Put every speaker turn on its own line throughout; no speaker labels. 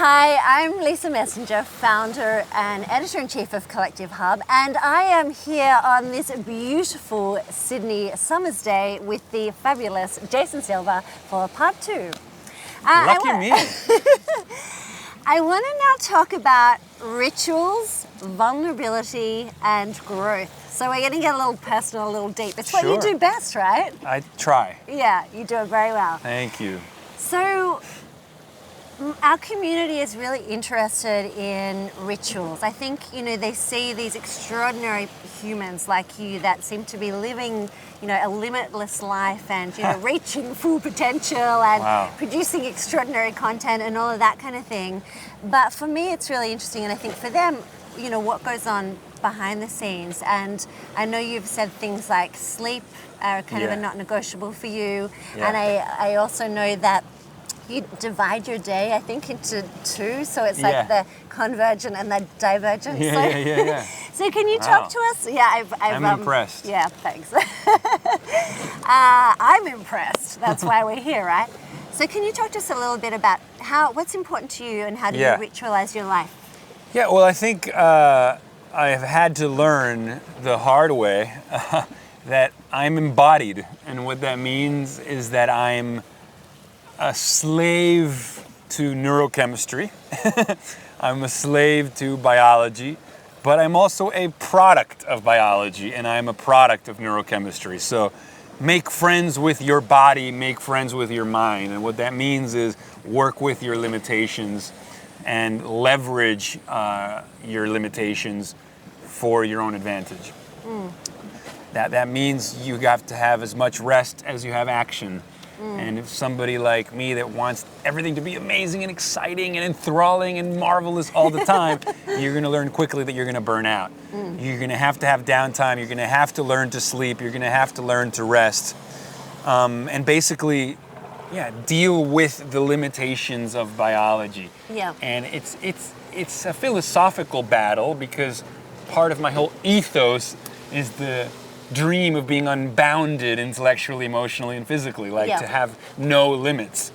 Hi, I'm Lisa Messenger, founder and editor-in-chief of Collective Hub, and I am here on this beautiful Sydney summer's day with the fabulous Jason Silva for part 2.
Lucky me.
I want to now talk about rituals, vulnerability, and growth. So we're going to get a little personal, a little deep. It's what you do best, right?
I try.
Yeah, you do it very well.
Thank you.
So our community is really interested in rituals. I think, they see these extraordinary humans like you that seem to be living, a limitless life and, reaching full potential and producing extraordinary content and all of that kind of thing. But for me, it's really interesting. And I think for them, what goes on behind the scenes. And I know you've said things like sleep are kind of a not negotiable for you. Yeah. And I also know that you divide your day, I think, into two, so it's like the convergent and the divergent.
Yeah.
So can you talk to us? Yeah,
I'm impressed.
Yeah, thanks. I'm impressed. That's why we're here, right? So can you talk to us a little bit about what's important to you and how do you ritualize your life?
Yeah, well, I think I have had to learn the hard way that I'm embodied, and what that means is that I'm a slave to neurochemistry. I'm a slave to biology, but I'm also a product of biology and I'm a product of neurochemistry. So make friends with your body, make friends with your mind. And what that means is work with your limitations and leverage your limitations for your own advantage. That means you have to have as much rest as you have action. And if somebody like me that wants everything to be amazing and exciting and enthralling and marvelous all the time, you're going to learn quickly that you're going to burn out. You're going to have downtime. You're going to have to learn to sleep. You're going to have to learn to rest. And basically, deal with the limitations of biology. Yeah. And it's a philosophical battle because part of my whole ethos is the dream of being unbounded intellectually, emotionally, and physically, to have no limits.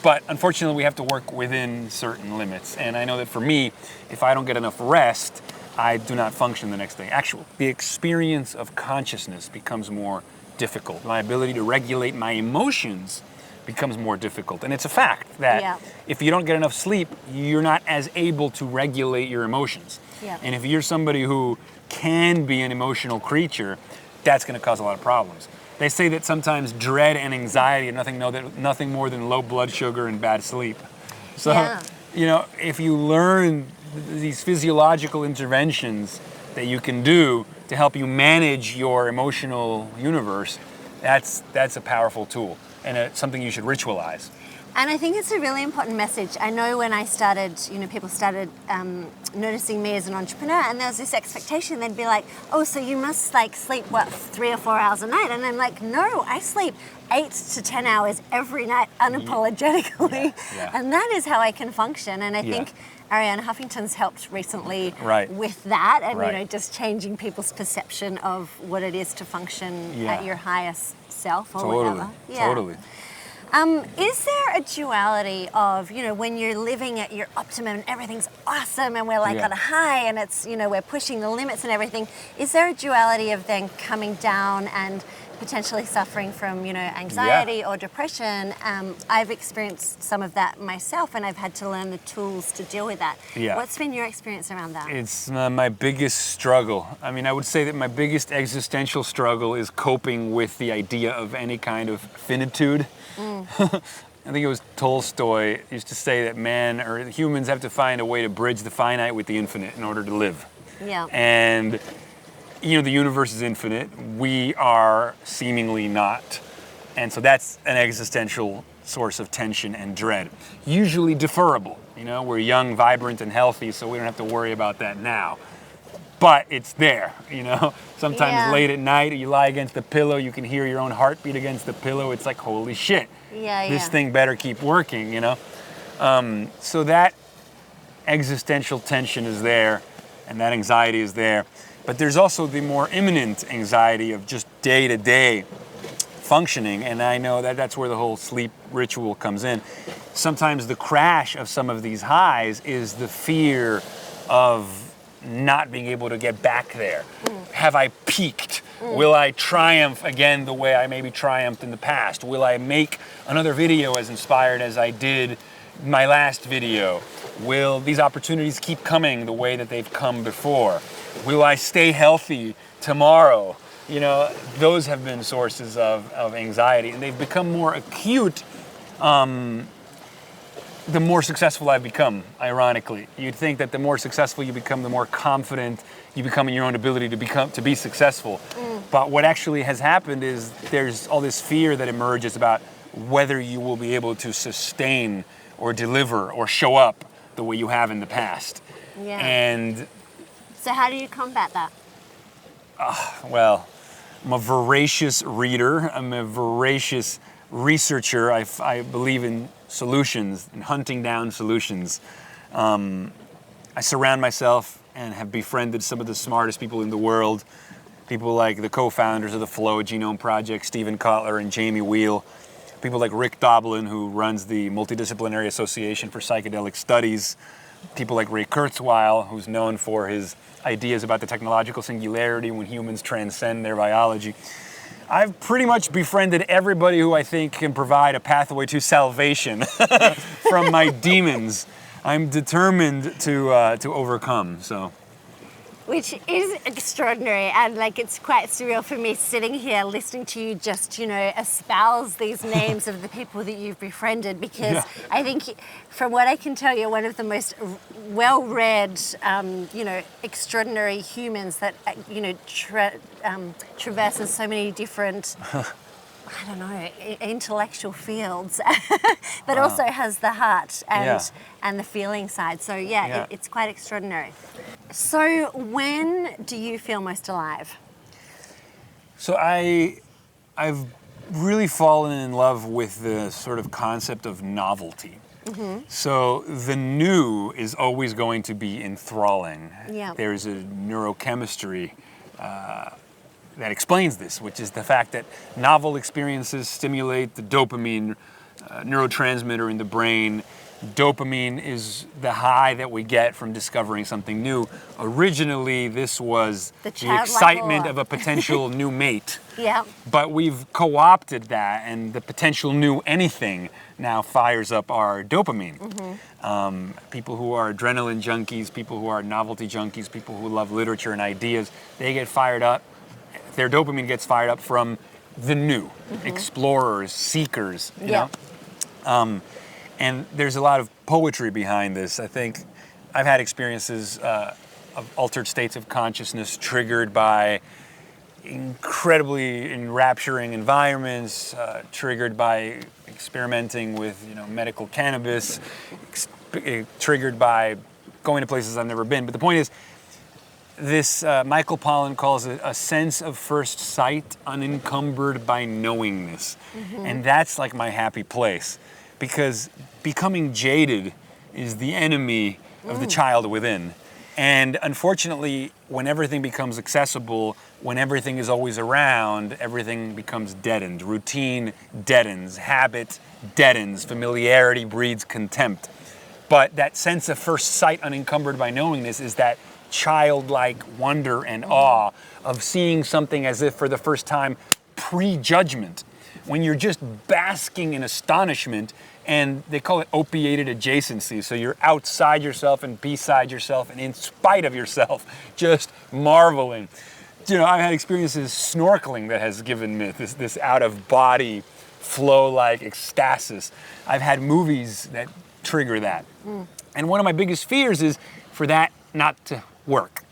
But unfortunately, we have to work within certain limits. And I know that for me, if I don't get enough rest, I do not function the next day. The experience of consciousness becomes more difficult. My ability to regulate my emotions becomes more difficult. And it's a fact that if you don't get enough sleep, you're not as able to regulate your emotions. Yeah. And if you're somebody who can be an emotional creature, that's going to cause a lot of problems. They say that sometimes dread and anxiety are nothing more than low blood sugar and bad sleep. So, if you learn these physiological interventions that you can do to help you manage your emotional universe, that's a powerful tool, and it's something you should ritualize.
And I think it's a really important message. I know when I started, people started noticing me as an entrepreneur, and there was this expectation. They'd be like, oh, so you must sleep, 3 or 4 hours a night? And I'm like, no, I sleep 8 to 10 hours every night unapologetically. Yeah. And that is how I can function. And I think Arianna Huffington's helped recently with that and, just changing people's perception of what it is to function at your highest self or whatever. Yeah.
Totally.
Is there a duality of, when you're living at your optimum and everything's awesome and we're on a high and it's, we're pushing the limits and everything, is there a duality of then coming down and potentially suffering from, anxiety or depression? I've experienced some of that myself and I've had to learn the tools to deal with that. Yeah. What's been your experience around that?
It's my biggest struggle. I mean, I would say that my biggest existential struggle is coping with the idea of any kind of finitude. I think it was Tolstoy used to say that humans have to find a way to bridge the finite with the infinite in order to live. Yeah. And the universe is infinite. We are seemingly not. And so that's an existential source of tension and dread. Usually deferrable. We're young, vibrant, and healthy, so we don't have to worry about that now. But it's there, Sometimes late at night, you lie against the pillow, you can hear your own heartbeat against the pillow. It's like, holy shit. This thing better keep working, So that existential tension is there, and that anxiety is there. But there's also the more imminent anxiety of just day-to-day functioning, and I know that that's where the whole sleep ritual comes in. sometimes the crash of some of these highs is the fear of not being able to get back there. Have I peaked? Will I triumph again the way I maybe triumphed in the past? Will I make another video as inspired as I did my last video? Will these opportunities keep coming the way that they've come before? Will I stay healthy tomorrow? You know, those have been sources of anxiety, and they've become more acute the more successful I've become, ironically. You'd think that the more successful you become, the more confident you become in your own ability to be successful. But what actually has happened is there's all this fear that emerges about whether you will be able to sustain or deliver or show up the way you have in the past.
Yeah.
And
so how do you combat that?
well, I'm a voracious reader. I'm a voracious researcher. I believe in solutions and hunting down solutions. I surround myself and have befriended some of the smartest people in the world. People like the co-founders of the Flow Genome Project, Stephen Kotler and Jamie Wheel. People like Rick Doblin, who runs the Multidisciplinary Association for Psychedelic Studies. People like Ray Kurzweil, who's known for his ideas about the technological singularity when humans transcend their biology. I've pretty much befriended everybody who I think can provide a pathway to salvation from my demons. I'm determined to overcome. So,
which is extraordinary, and like it's quite surreal for me sitting here listening to you just, you know, espouse these names of the people that you've befriended, because I think from what I can tell, you're one of the most well-read, you know, extraordinary humans that, you know, traverses so many different, I don't know, intellectual fields, but also has the heart and the feeling side. So it's quite extraordinary. So when do you feel most alive?
So I've really fallen in love with the sort of concept of novelty. So the new is always going to be enthralling. There's a neurochemistry that explains this, which is the fact that novel experiences stimulate the dopamine neurotransmitter in the brain. Dopamine is the high that we get from discovering something new. Originally, this was the excitement of a potential new mate. But we've co-opted that, and the potential new anything now fires up our dopamine. People who are adrenaline junkies, people who are novelty junkies, people who love literature and ideas, they get fired up. Their dopamine gets fired up from the new, explorers, seekers, you know? And there's a lot of poetry behind this. I think I've had experiences of altered states of consciousness triggered by incredibly enrapturing environments, triggered by experimenting with, you know, medical cannabis, triggered by going to places I've never been. But the point is, this Michael Pollan calls it a sense of first sight unencumbered by knowingness. And that's like my happy place, because becoming jaded is the enemy of the child within. And unfortunately, when everything becomes accessible, when everything is always around, everything becomes deadened. Routine deadens, habit deadens, familiarity breeds contempt. But that sense of first sight unencumbered by knowingness is that childlike wonder and awe of seeing something as if for the first time, pre-judgment, when you're just basking in astonishment. And they call it opiated adjacency. So you're outside yourself and beside yourself and in spite of yourself, just marveling. You know, I've had experiences snorkeling that has given me this out-of-body flow-like ecstasis. I've had movies that trigger that. And one of my biggest fears is for that not to work.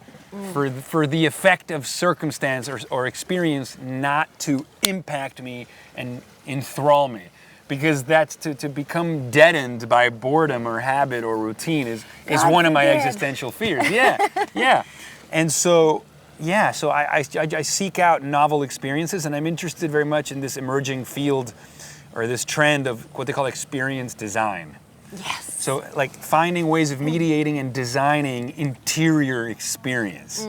For the effect of circumstance or experience not to impact me and enthrall me. Because that's to become deadened by boredom or habit or routine is one of my existential fears. And so I seek out novel experiences, and I'm interested very much in this emerging field or this trend of what they call experience design. So like finding ways of mediating and designing interior experience.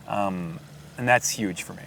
And that's huge for me.